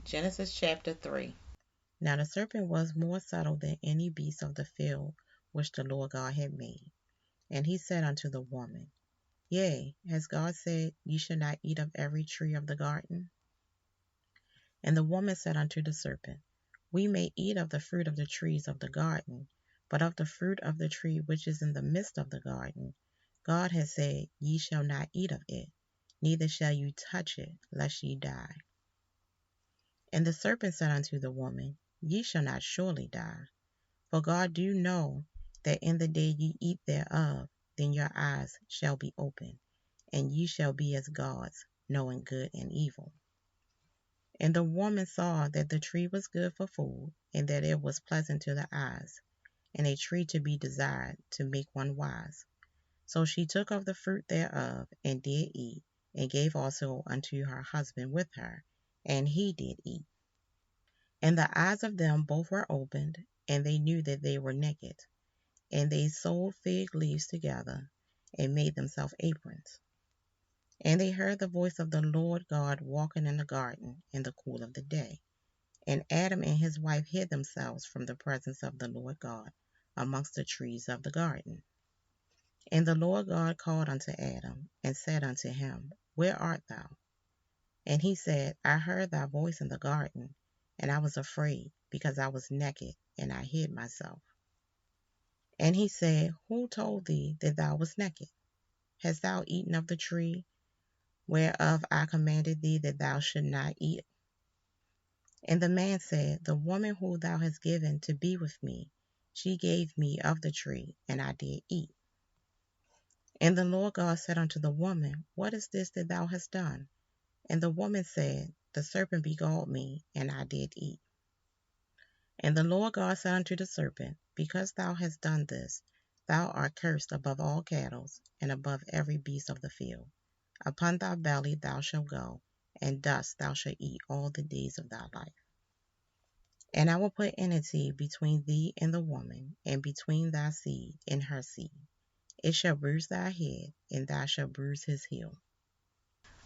Genesis chapter 3. Now the serpent was more subtle than any beast of the field which the Lord God had made. And he said unto the woman, Yea, has God said, Ye shall not eat of every tree of the garden? And the woman said unto the serpent, We may eat of the fruit of the trees of the garden, but of the fruit of the tree which is in the midst of the garden, God has said, Ye shall not eat of it, neither shall you touch it, lest ye die. And the serpent said unto the woman, Ye shall not surely die. For God do know that in the day ye eat thereof, then your eyes shall be opened, and ye shall be as gods, knowing good and evil. And the woman saw that the tree was good for food, and that it was pleasant to the eyes, and a tree to be desired to make one wise. So she took of the fruit thereof, and did eat, and gave also unto her husband with her, and he did eat. And the eyes of them both were opened, and they knew that they were naked. And they sewed fig leaves together, and made themselves aprons. And they heard the voice of the Lord God walking in the garden in the cool of the day. And Adam and his wife hid themselves from the presence of the Lord God amongst the trees of the garden. And the Lord God called unto Adam, and said unto him, Where art thou? And he said, I heard thy voice in the garden, and I was afraid, because I was naked, and I hid myself. And he said, Who told thee that thou wast naked? Hast thou eaten of the tree whereof I commanded thee that thou shouldst not eat? And the man said, The woman whom thou hast given to be with me, she gave me of the tree, and I did eat. And the Lord God said unto the woman, What is this that thou hast done? And the woman said, The serpent beguiled me, and I did eat. And the Lord God said unto the serpent, Because thou hast done this, thou art cursed above all cattle, and above every beast of the field. Upon thy belly thou shalt go, and dust thou shalt eat all the days of thy life. And I will put enmity between thee and the woman, and between thy seed and her seed. It shall bruise thy head, and thou shalt bruise his heel.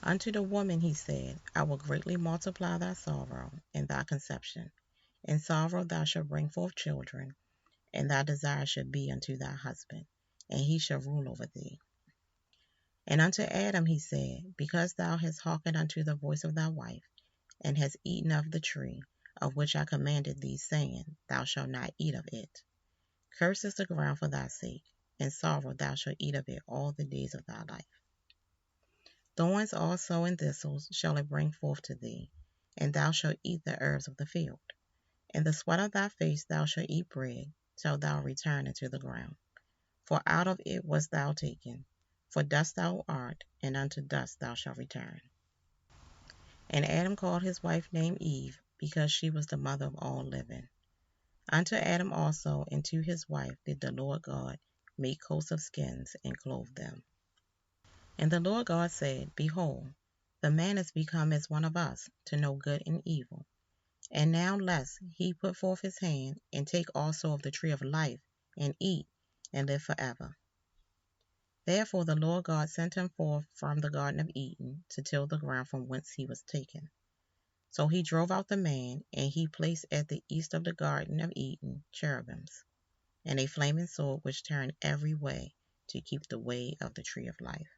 Unto the woman he said, I will greatly multiply thy sorrow and thy conception. In sorrow thou shalt bring forth children, and thy desire shall be unto thy husband, and he shall rule over thee. And unto Adam he said, Because thou hast hearkened unto the voice of thy wife, and hast eaten of the tree, of which I commanded thee, saying, Thou shalt not eat of it. Cursed is the ground for thy sake, and sorrow thou shalt eat of it all the days of thy life. Thorns also and thistles shall it bring forth to thee, and thou shalt eat the herbs of the field. In the sweat of thy face thou shalt eat bread, till thou return into the ground. For out of it wast thou taken, for dust thou art, and unto dust thou shalt return. And Adam called his wife name Eve, because she was the mother of all living. Unto Adam also and to his wife did the Lord God make coats of skins, and clothe them. And the Lord God said, Behold, the man is become as one of us, to know good and evil. And now lest he put forth his hand, and take also of the tree of life, and eat, and live forever. Therefore the Lord God sent him forth from the garden of Eden, to till the ground from whence he was taken. So he drove out the man, and he placed at the east of the garden of Eden cherubims, and a flaming sword which turned every way, to keep the way of the tree of life.